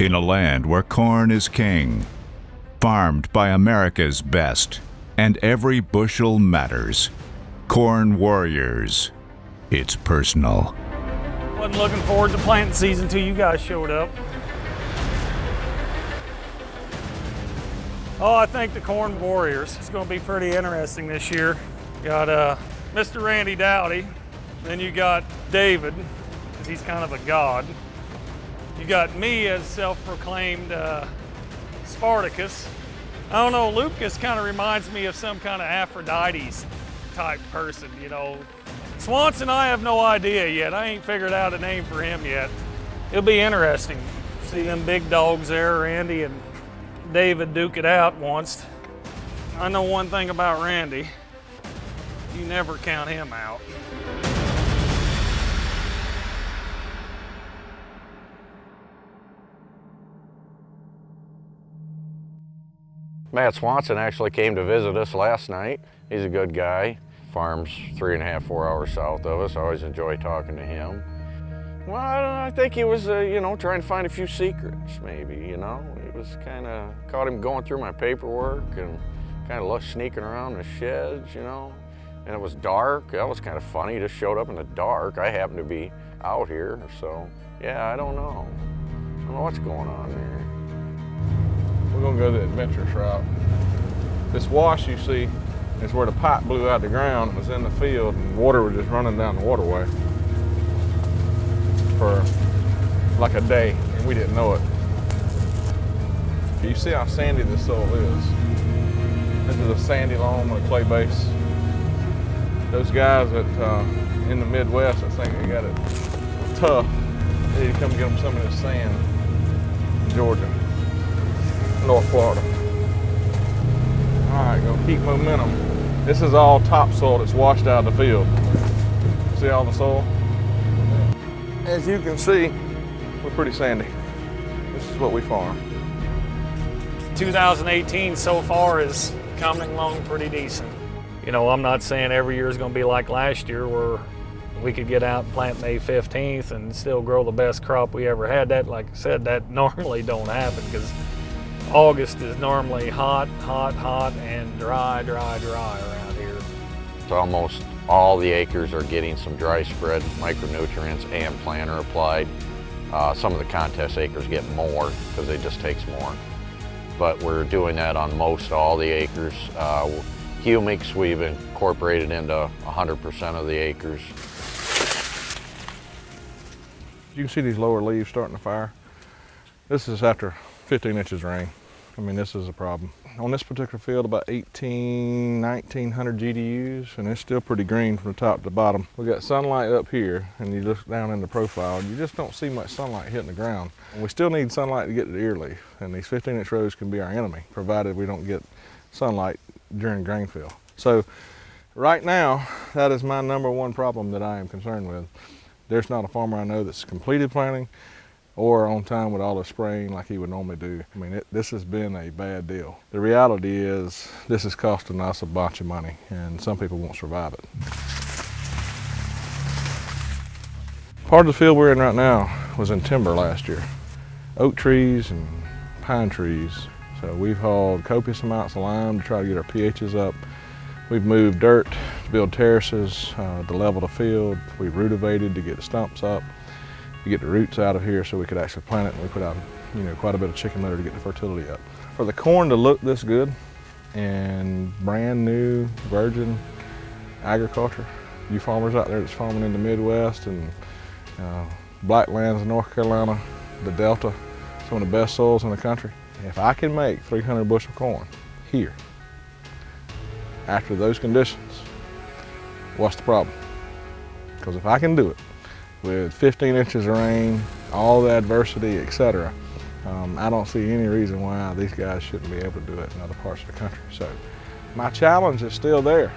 In a land where corn is king, farmed by America's best, and every bushel matters. Corn warriors. It's personal. Wasn't looking forward to planting season till you guys showed up. Oh, I think the corn warriors is going to be pretty interesting this year. Got Mr. Randy Dowdy, then you got David, because he's kind of a god. You got me as self-proclaimed Spartacus. I don't know, Lucas kind of reminds me of some kind of Aphrodite's type person, you know. Swanson, I have no idea yet. I ain't figured out a name for him yet. It'll be interesting. See them big dogs there, Randy and David duke it out once. I know one thing about Randy. You never count him out. Matt Swanson actually came to visit us last night. He's a good guy. Farms 3.5, 4 hours south of us. I always enjoy talking to him. Well, I think he was, trying to find a few secrets, maybe, He was caught him going through my paperwork and kind of sneaking around the sheds, And it was dark. That was kind of funny. He just showed up in the dark. I happened to be out here, so yeah, I don't know. I don't know what's going on there. We're gonna go the adventurous route. This wash you see is where the pipe blew out of the ground. It was in the field and water was just running down the waterway for like a day, and we didn't know it. You see how sandy this soil is. This is a sandy loam with a clay base. Those guys that in the Midwest that think they got it tough, they need to come get them some of this sand in Georgia, North Florida. All right, gonna keep momentum. This is all topsoil that's washed out of the field. See all the soil? As you can see, we're pretty sandy. This is what we farm. 2018 so far is coming along pretty decent. I'm not saying every year is going to be like last year where we could get out and plant May 15th and still grow the best crop we ever had. That, like I said, that normally don't happen because August is normally hot, and dry around here. So almost all the acres are getting some dry spread micronutrients and planter applied. Some of the contest acres get more because it just takes more. But we're doing that on most all the acres. Humics we've incorporated into 100% of the acres. You can see these lower leaves starting to fire. This is after 15 inches of rain. This is a problem. On this particular field, about 1,900 GDUs, and it's still pretty green from the top to the bottom. We got sunlight up here, and you look down in the profile, you just don't see much sunlight hitting the ground. And we still need sunlight to get to the ear leaf, and these 15-inch rows can be our enemy, provided we don't get sunlight during grain fill. So right now, that is my #1 problem that I am concerned with. There's not a farmer I know that's completed planting or on time with all the spraying like he would normally do. This has been a bad deal. The reality is this is costing us a bunch of money, and some people won't survive it. Part of the field we're in right now was in timber last year. Oak trees and pine trees. So we've hauled copious amounts of lime to try to get our pHs up. We've moved dirt to build terraces to level the field. We've rootivated to get the stumps up, to get the roots out of here so we could actually plant it, and we put out quite a bit of chicken litter to get the fertility up. For the corn to look this good and brand new virgin agriculture, you farmers out there that's farming in the Midwest and Blacklands in North Carolina, the Delta, some of the best soils in the country. If I can make 300 bushel corn here, after those conditions, what's the problem? Because if I can do it with 15 inches of rain, all the adversity, etc., I don't see any reason why these guys shouldn't be able to do it in other parts of the country. So my challenge is still there.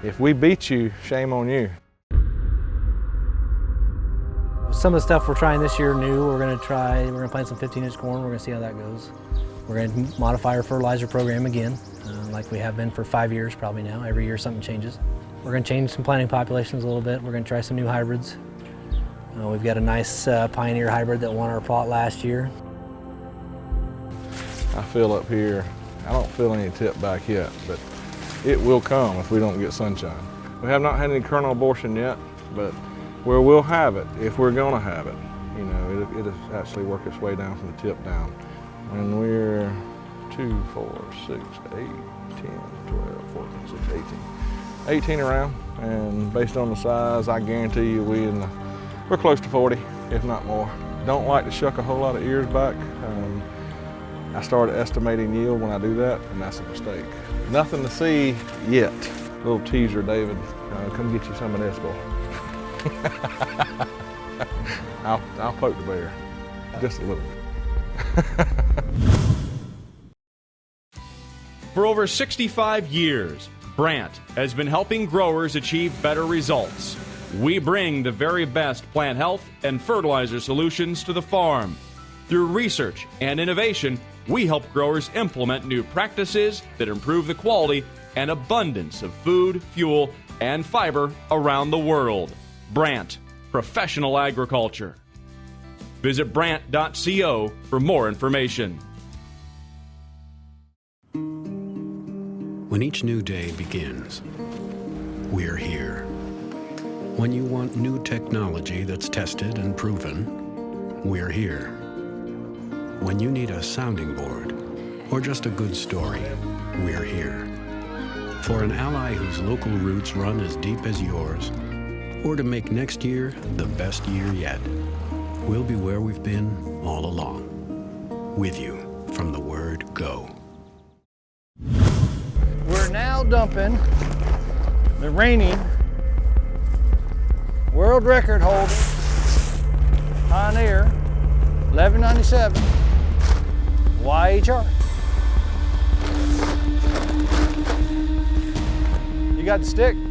If we beat you, shame on you. Some of the stuff we're trying this year new, we're gonna plant some 15-inch corn, we're gonna see how that goes. We're gonna modify our fertilizer program again, like we have been for 5 years probably now. Every year something changes. We're gonna change some planting populations a little bit. We're gonna try some new hybrids. We've got a nice Pioneer hybrid that won our plot last year. I feel up here, I don't feel any tip back yet, but it will come if we don't get sunshine. We have not had any kernel abortion yet, but we will have it if we're gonna have it. You know, it'll actually work its way down from the tip down. When we're 2, 4, 6, 8, 10, 12, 14, 16, 18. 18 around, and based on the size, I guarantee you we're close to 40, if not more. Don't like to shuck a whole lot of ears back. I started estimating yield when I do that, and that's a mistake. Nothing to see yet. Little teaser, David. Come get you some of this, boy. I'll poke the bear, just a little. For over 65 years, Brandt has been helping growers achieve better results. We bring the very best plant health and fertilizer solutions to the farm. Through research and innovation, we help growers implement new practices that improve the quality and abundance of food, fuel, and fiber around the world. Brandt, professional agriculture. Visit brandt.co for more information. When each new day begins, we're here. When you want new technology that's tested and proven, we're here. When you need a sounding board or just a good story, we're here. For an ally whose local roots run as deep as yours, or to make next year the best year yet, we'll be where we've been all along, with you from the word go. We're now dumping the reigning world record holder Pioneer 1197 YHR. You got the stick? You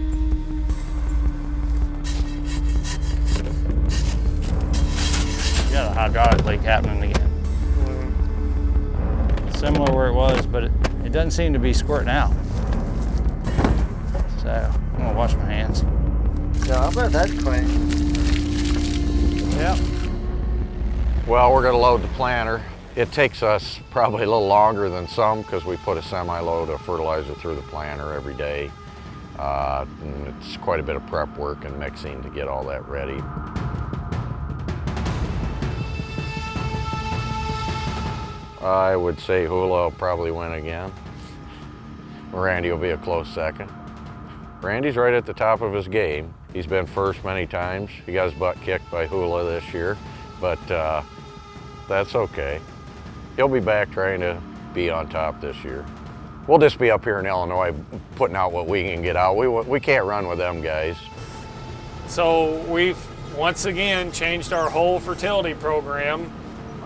got a hydraulic leak happening again. Similar where it was, but it doesn't seem to be squirting out. So I'm gonna wash my hands. Yeah, I bet that's clean. Yep. Well, we're gonna load the planter. It takes us probably a little longer than some because we put a semi-load of fertilizer through the planter every day. And it's quite a bit of prep work and mixing to get all that ready. I would say Hula will probably win again. Randy will be a close second. Randy's right at the top of his game. He's been first many times. He got his butt kicked by Hula this year, but that's okay. He'll be back trying to be on top this year. We'll just be up here in Illinois putting out what we can get out. We can't run with them guys. So we've once again changed our whole fertility program.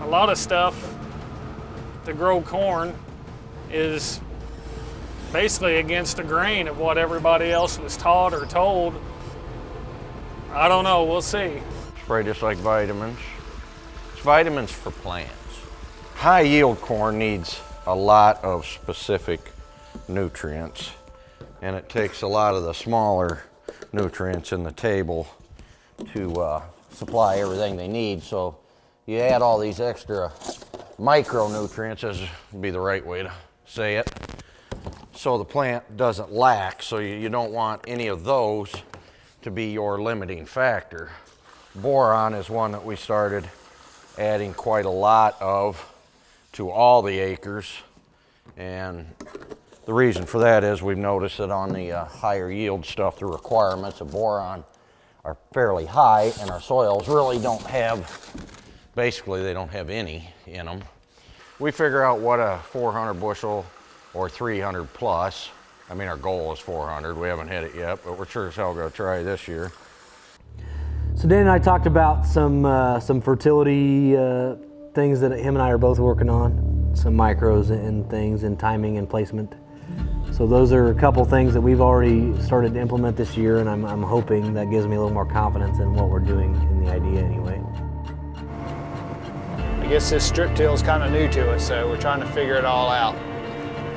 A lot of stuff to grow corn is basically against the grain of what everybody else was taught or told. I don't know, we'll see. It's probably just like vitamins. It's vitamins for plants. High yield corn needs a lot of specific nutrients, and it takes a lot of the smaller nutrients in the table to supply everything they need. So you add all these extra micronutrients, as would be the right way to say it, so the plant doesn't lack. So you don't want any of those to be your limiting factor. Boron is one that we started adding quite a lot of to all the acres, and the reason for that is we've noticed that on the higher yield stuff, the requirements of boron are fairly high, and our soils really don't have, basically they don't have any in them. We figure out what a 400 bushel or 300 plus, I mean our goal is 400, we haven't hit it yet, but we're sure as hell gonna try this year. So Dan and I talked about some fertility things that him and I are both working on, some micros and things and timing and placement. So those are a couple things that we've already started to implement this year, and I'm hoping that gives me a little more confidence in what we're doing in the idea anyway. I guess this strip till is kind of new to us, so we're trying to figure it all out.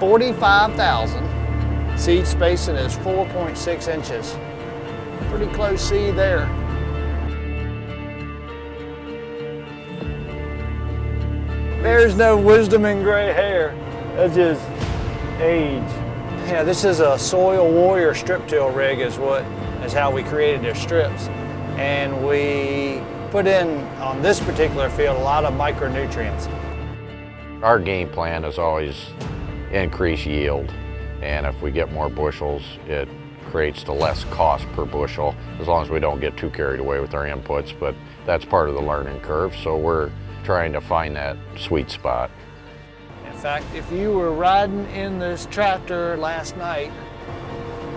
45,000. Seed spacing is 4.6 inches. Pretty close seed there. There's no wisdom in gray hair. That's just age. Yeah, this is a Soil Warrior strip till rig is how we created their strips. And we put in, on this particular field, a lot of micronutrients. Our game plan is always increase yield. And if we get more bushels, it creates the less cost per bushel, as long as we don't get too carried away with our inputs, but that's part of the learning curve, so we're trying to find that sweet spot. In fact, if you were riding in this tractor last night,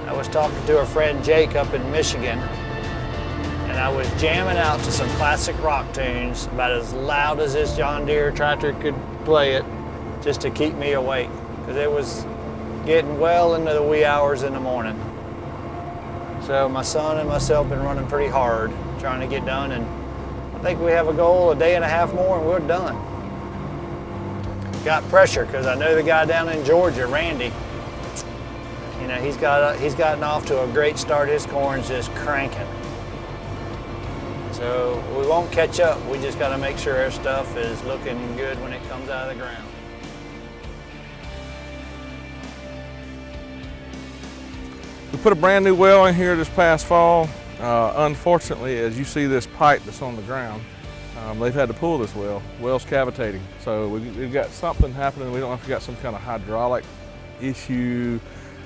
I was talking to a friend Jake up in Michigan, and I was jamming out to some classic rock tunes about as loud as this John Deere tractor could play it, just to keep me awake, because it was getting well into the wee hours in the morning. So my son and myself have been running pretty hard, trying to get done, and I think we have a goal, a day and a half more, and we're done. Got pressure, because I know the guy down in Georgia, Randy. You know, he's gotten off to a great start. His corn's just cranking. So we won't catch up. We just got to make sure our stuff is looking good when it comes out of the ground. We put a brand new well in here this past fall. Unfortunately, as you see this pipe that's on the ground, they've had to pull this well. Well's cavitating. So we've got something happening. We don't know if we got some kind of hydraulic issue.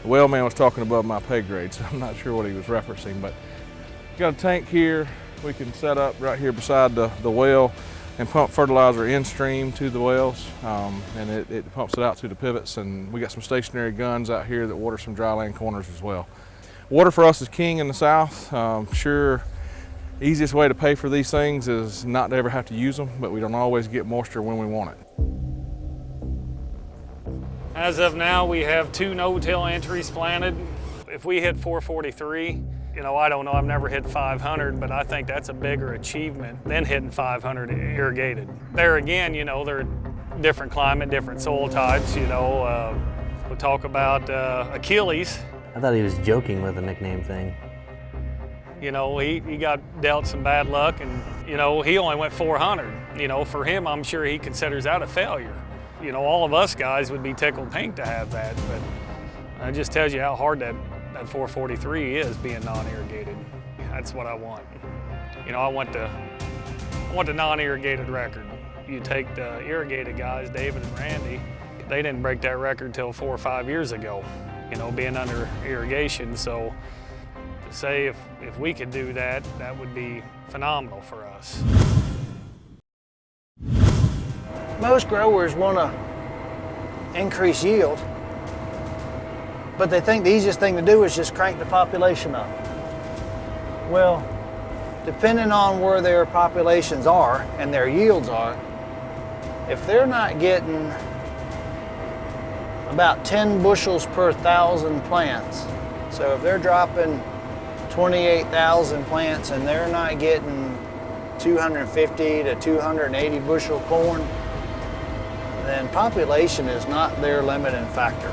The well man was talking above my pay grade, so I'm not sure what he was referencing, but we've got a tank here we can set up right here beside the well and pump fertilizer in stream to the wells, and it pumps it out to the pivots, and we got some stationary guns out here that water some dryland corners as well. Water for us is king in the south. Sure, easiest way to pay for these things is not to ever have to use them, but we don't always get moisture when we want it. As of now, we have 2 no-till entries planted. If we hit 443, you know, I don't know, I've never hit 500, but I think that's a bigger achievement than hitting 500 irrigated. There again, you know, they're different climate, different soil types, you know. We'll talk about Achilles. I thought he was joking with the nickname thing. You know, he got dealt some bad luck, and, you know, he only went 400. You know, for him, I'm sure he considers that a failure. You know, all of us guys would be tickled pink to have that, but it just tells you how hard that 443 is being non-irrigated. That's what I want. You know, I want the non-irrigated record. You take the irrigated guys, David and Randy, they didn't break that record till 4 or 5 years ago, you know, being under irrigation. So to say if we could do that, that would be phenomenal for us. Most growers want to increase yield, but they think the easiest thing to do is just crank the population up. Well, depending on where their populations are and their yields are, if they're not getting about 10 bushels per 1,000 plants, so if they're dropping 28,000 plants and they're not getting 250 to 280 bushel corn, then population is not their limiting factor.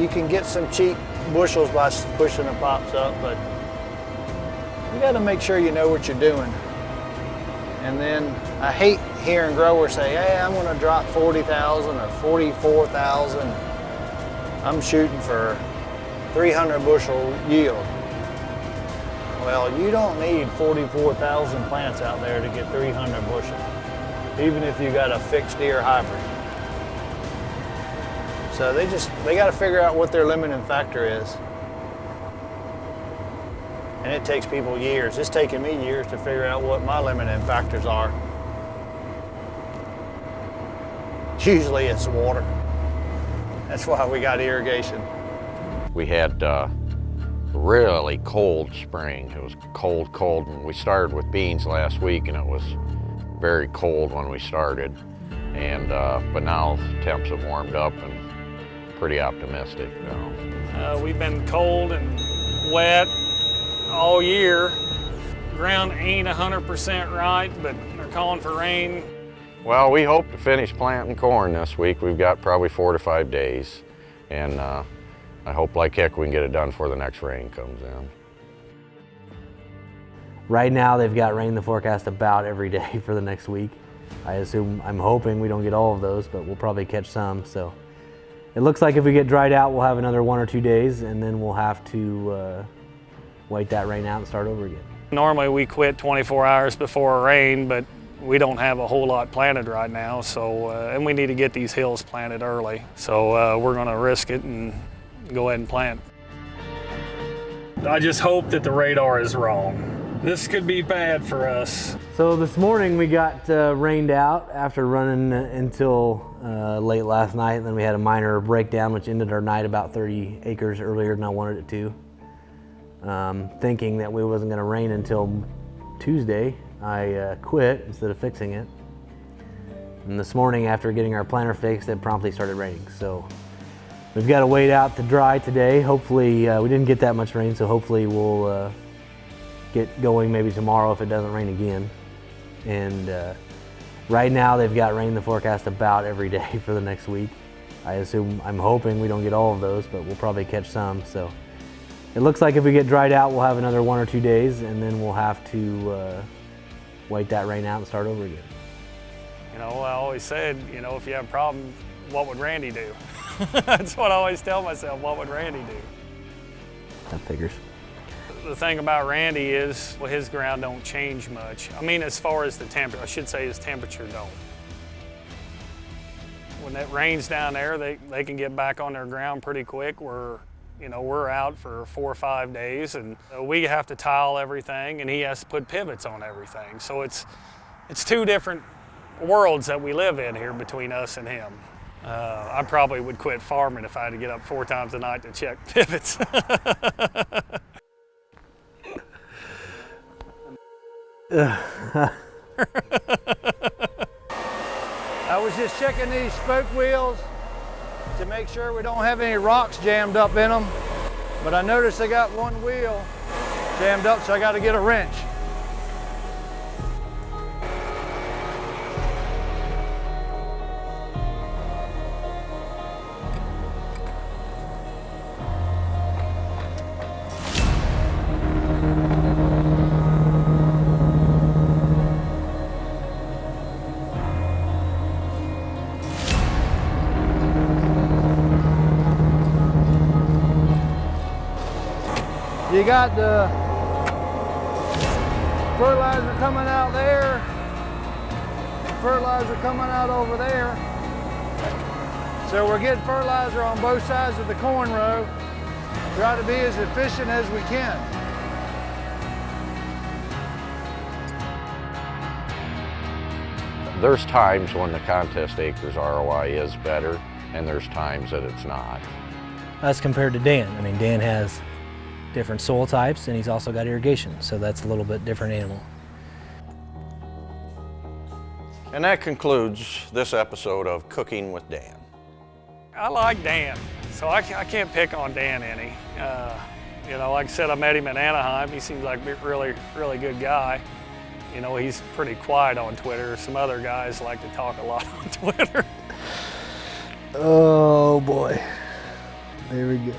You can get some cheap bushels by pushing the pops up, but you got to make sure you know what you're doing. And then I hate hearing growers say, hey, I'm going to drop 40,000 or 44,000. I'm shooting for 300 bushel yield. Well, you don't need 44,000 plants out there to get 300 bushel, even if you got a fixed ear hybrid. So they got to figure out what their limiting factor is. And it takes people years. It's taken me years to figure out what my limiting factors are. Usually it's water. That's why we got irrigation. We had a really cold spring. It was cold, and we started with beans last week, and it was very cold when we started. And but now temps have warmed up and pretty optimistic now. We've been cold and wet all year. Ground ain't 100% right, but they're calling for rain. Well, we hope to finish planting corn this week. We've got probably 4 to 5 days, and I hope like heck we can get it done before the next rain comes in. Right now they've got rain in the forecast about every day for the next week. I'm hoping we don't get all of those, but we'll probably catch some. So it looks like if we get dried out, we'll have another 1 or 2 days, and then we'll have to wait that rain out and start over again. Normally we quit 24 hours before a rain, but we don't have a whole lot planted right now, so and we need to get these hills planted early. So we're gonna risk it and go ahead and plant. I just hope that the radar is wrong. This could be bad for us. So this morning we got rained out after running until late last night, and then we had a minor breakdown which ended our night about 30 acres earlier than I wanted it to. Thinking that we wasn't gonna rain until Tuesday, I quit instead of fixing it. And this morning after getting our planter fixed, it promptly started raining. So we've got to wait out to dry today. Hopefully, we didn't get that much rain, so hopefully we'll get going maybe tomorrow if it doesn't rain again. And right now they've got rain in the forecast about every day for the next week. I'm hoping we don't get all of those, but we'll probably catch some. So it looks like if we get dried out, we'll have another 1 or 2 days, and then we'll have to wait that rain out and start over again. You know, I always said, you know, if you have a problem, what would Randy do? That's what I always tell myself, what would Randy do? That figures. The thing about Randy is, well, his ground don't change much. I mean, as far as the temperature, I should say his temperature don't. When it rains down there, they can get back on their ground pretty quick. We're out for 4 or 5 days, and we have to tile everything, and he has to put pivots on everything. So it's 2 different worlds that we live in here between us and him. I probably would quit farming if I had to get up 4 times a night to check pivots. I was just checking these spoke wheels to make sure we don't have any rocks jammed up in them, but I noticed I got one wheel jammed up, so I got to get a wrench. You got the fertilizer coming out there, fertilizer coming out over there. So we're getting fertilizer on both sides of the corn row. Try to be as efficient as we can. There's times when the contest acres ROI is better, and there's times that it's not. As compared to Dan. I mean, Dan has different soil types, and he's also got irrigation, so that's a little bit different animal. And that concludes this episode of Cooking with Dan. I like Dan, so I can't pick on Dan any. You know, like I said, I met him in Anaheim. He seems like a really, really good guy. You know, he's pretty quiet on Twitter. Some other guys like to talk a lot on Twitter. Oh boy, there we go.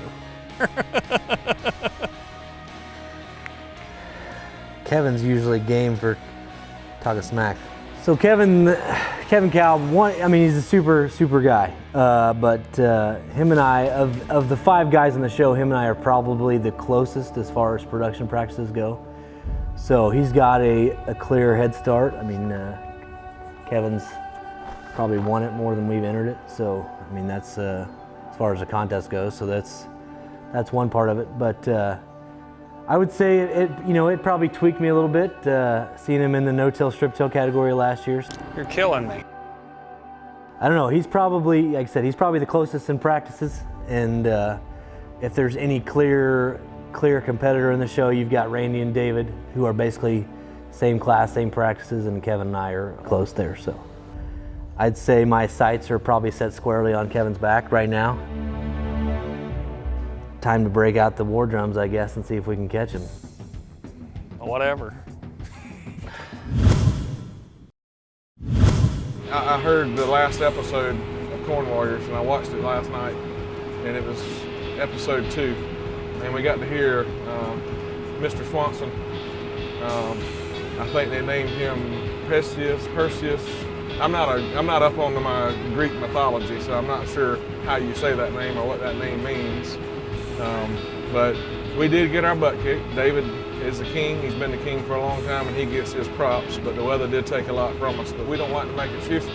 Kevin's usually game for talking smack. So Kevin Cow, he's a super guy. But him and I, of the 5 guys on the show, him and I are probably the closest as far as production practices go. So he's got a clear head start. I mean, Kevin's probably won it more than we've entered it. So, I mean, that's as far as the contest goes. So that's one part of it. But I would say it probably tweaked me a little bit, seeing him in the no-till, strip-till category last year. You're killing me. I don't know, he's probably, like I said, he's probably the closest in practices. And if there's any clear competitor in the show, you've got Randy and David, who are basically same class, same practices, and Kevin and I are close there. So I'd say my sights are probably set squarely on Kevin's back right now. Time to break out the war drums, I guess, and see if we can catch him. Whatever. I heard the last episode of Corn Warriors, and I watched it last night, and it was episode 2. And we got to hear Mr. Swanson. I think they named him Perseus, I'm not up on my Greek mythology, so I'm not sure how you say that name or what that name means. But we did get our butt kicked. David is the king. He's been the king for a long time, and he gets his props. But the weather did take a lot from us. But we don't like to make excuses.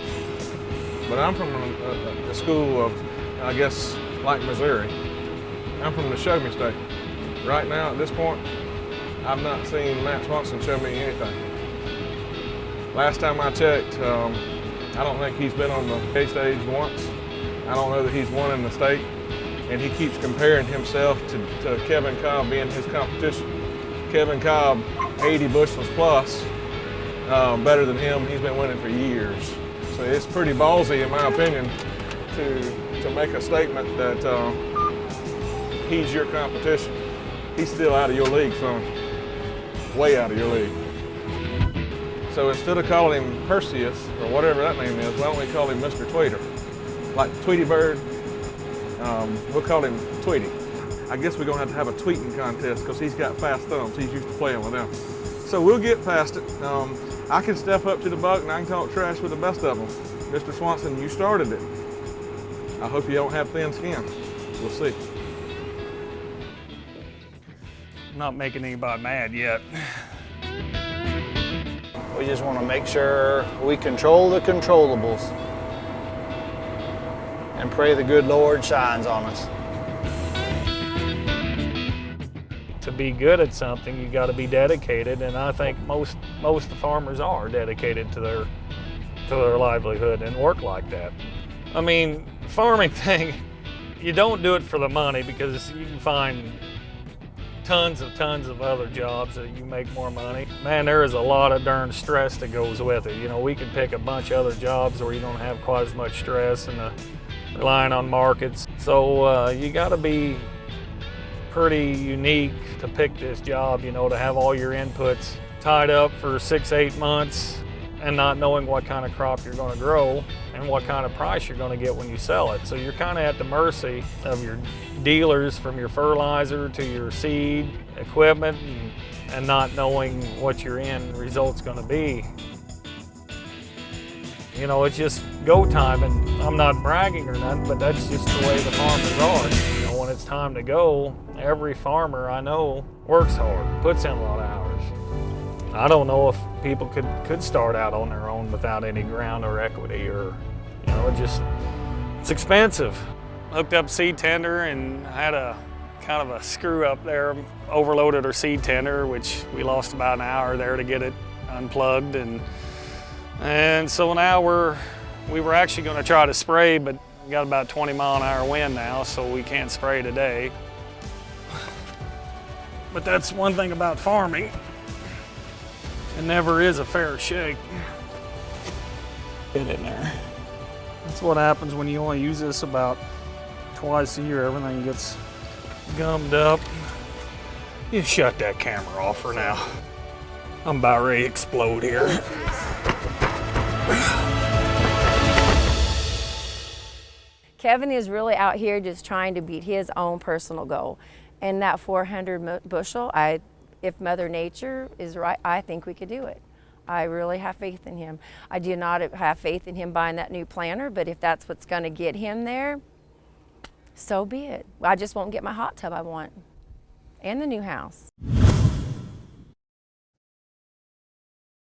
But I'm from a school of, I guess, like Missouri. I'm from the show me state. Right now, at this point, I've not seen Matt Swanson show me anything. Last time I checked, I don't think he's been on the A stage once. I don't know that he's won in the state. And he keeps comparing himself to Kevin Cobb being his competition. Kevin Cobb, 80 bushels plus, better than him. He's been winning for years. So it's pretty ballsy, in my opinion, to make a statement that he's your competition. He's still out of your league, son. Way out of your league. So instead of calling him Perseus, or whatever that name is, why don't we call him Mr. Tweeter? Like Tweety Bird, we'll call him Tweety. I guess we're gonna have a tweeting contest because he's got fast thumbs. He's used to playing with them. So we'll get past it. I can step up to the buck and I can talk trash with the best of them. Mr. Swanson, you started it. I hope you don't have thin skin. We'll see. I'm not making anybody mad yet. We just want to make sure we control the controllables and pray the good Lord shines on us. To be good at something, you got to be dedicated, and I think most of the farmers are dedicated to their livelihood and work like that. I mean, farming thing, you don't do it for the money because you can find tons of other jobs that you make more money. Man, there is a lot of darn stress that goes with it. You know, we could pick a bunch of other jobs where you don't have quite as much stress and relying on markets. So you got to be pretty unique to pick this job, you know, to have all your inputs tied up for 6-8 months and not knowing what kind of crop you're going to grow and what kind of price you're going to get when you sell it. So you're kind of at the mercy of your dealers, from your fertilizer to your seed, equipment, and not knowing what your end result's going to be. You know, it's just go time, and I'm not bragging or nothing, but that's just the way the farmers are. You know, when it's time to go, every farmer I know works hard, puts in a lot of hours. I don't know if people could start out on their own without any ground or equity, or, you know, it's expensive. Hooked up seed tender and had a kind of a screw up there, overloaded our seed tender, which we lost about an hour there to get it unplugged, and so now we were actually going to try to spray, but we got about 20-mile-an-hour wind now, so we can't spray today. But that's one thing about farming. It never is a fair shake. Get in there. That's what happens when you only use this about twice a year. Everything gets gummed up. You shut that camera off for now. I'm about ready to explode here. Kevin is really out here just trying to beat his own personal goal. And that 400 bushel, if Mother Nature is right, I think we could do it. I really have faith in him. I do not have faith in him buying that new planter, but if that's what's going to get him there, so be it. I just won't get my hot tub I want and the new house.